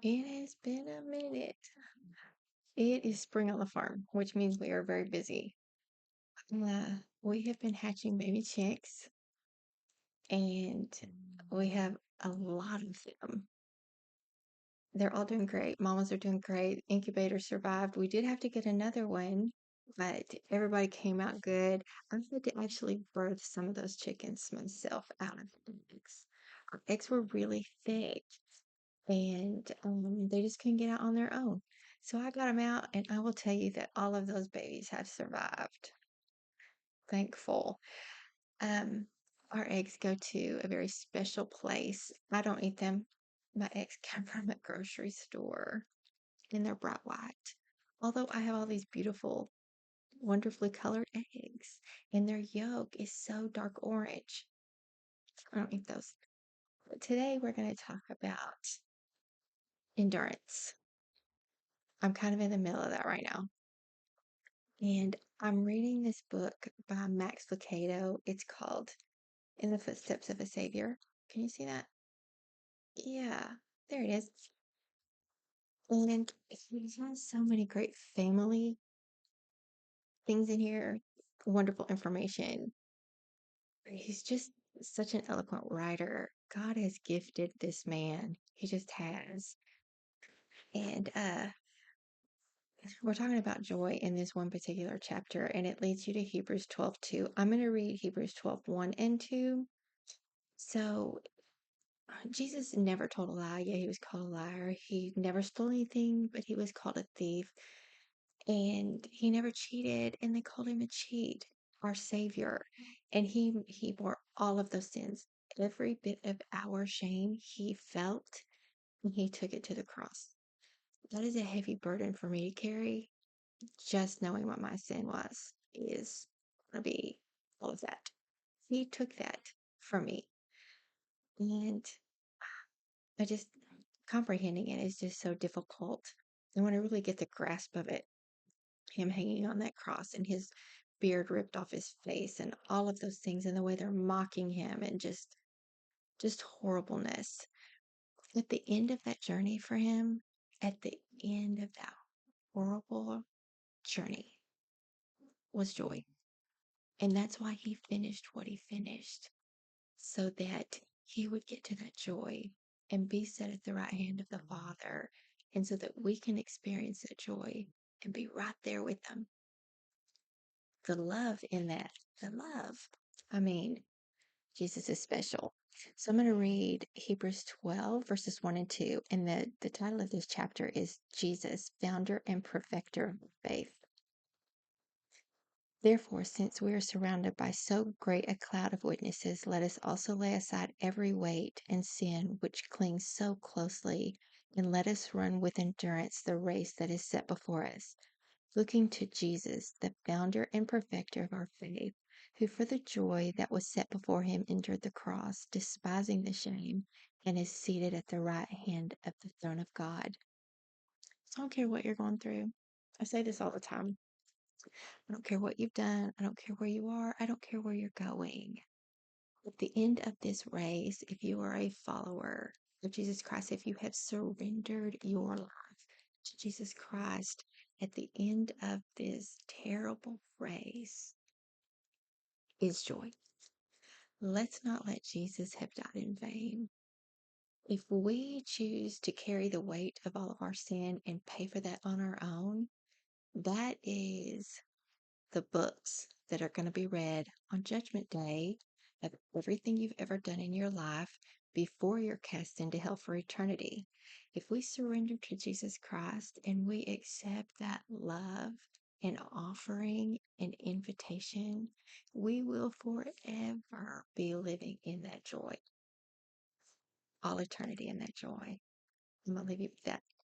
It has been a minute. It is spring on the farm, which means we are very busy. We have been hatching baby chicks, and we have a lot of them. They're all doing great. Mamas are doing great. Incubator survived. We did have to get another one, but everybody came out good. I had to actually birth some of those chickens myself out of the eggs. Our eggs were really thick, and they just couldn't get out on their own. So I got them out, and I will tell you that all of those babies have survived. Thankful. Um, our eggs go to a very special place. I don't eat them. My eggs come from a grocery store, and they're bright white. Although I have all these beautiful, wonderfully colored eggs, and their yolk is so dark orange. I don't eat those. But today we're going to talk about endurance. I'm kind of in the middle of that right now. And I'm reading this book by Max Lucado. It's called In the Footsteps of a Savior. Can you see that? Yeah, there it is. And he has so many great family things in here, wonderful information. He's just such an eloquent writer. God has gifted this man. He just has. And we're talking about joy in this one particular chapter, and it leads you to Hebrews 12:2. I'm going to read Hebrews 12:1 and 2. So, Jesus never told a lie. Yeah, he was called a liar. He never stole anything, but he was called a thief. And he never cheated, and they called him a cheat, our Savior. And he bore all of those sins. Every bit of our shame he felt, and he took it to the cross. That is a heavy burden for me to carry. Just knowing what my sin was is going to be all of that. He took that from me. And I just, comprehending it is just so difficult. And when I really get the grasp of it, him hanging on that cross and his beard ripped off his face and all of those things and the way they're mocking him and just horribleness. At the end of that journey for him, at the end of that horrible journey was joy. And that's why he finished what he finished, so that he would get to that joy and be set at the right hand of the Father, and so that we can experience that joy and be right there with them. The love in that, the love. I mean, Jesus is special. So I'm going to read Hebrews 12, verses 1 and 2. And the title of this chapter is Jesus, Founder and Perfecter of Faith. Therefore, since we are surrounded by so great a cloud of witnesses, let us also lay aside every weight and sin which clings so closely, and let us run with endurance the race that is set before us, looking to Jesus, the founder and perfecter of our faith, who for the joy that was set before him endured the cross, despising the shame, and is seated at the right hand of the throne of God. So I don't care what you're going through. I say this all the time. I don't care what you've done. I don't care where you are. I don't care where you're going. At the end of this race, if you are a follower of Jesus Christ, if you have surrendered your life to Jesus Christ, at the end of this terrible race is joy. Let's not let Jesus have died in vain. If we choose to carry the weight of all of our sin and pay for that on our own, that is the books that are going to be read on Judgment Day of everything you've ever done in your life before you're cast into hell for eternity. If we surrender to Jesus Christ and we accept that love and offering and invitation, we will forever be living in that joy, all eternity in that joy. I'm going to leave you with that.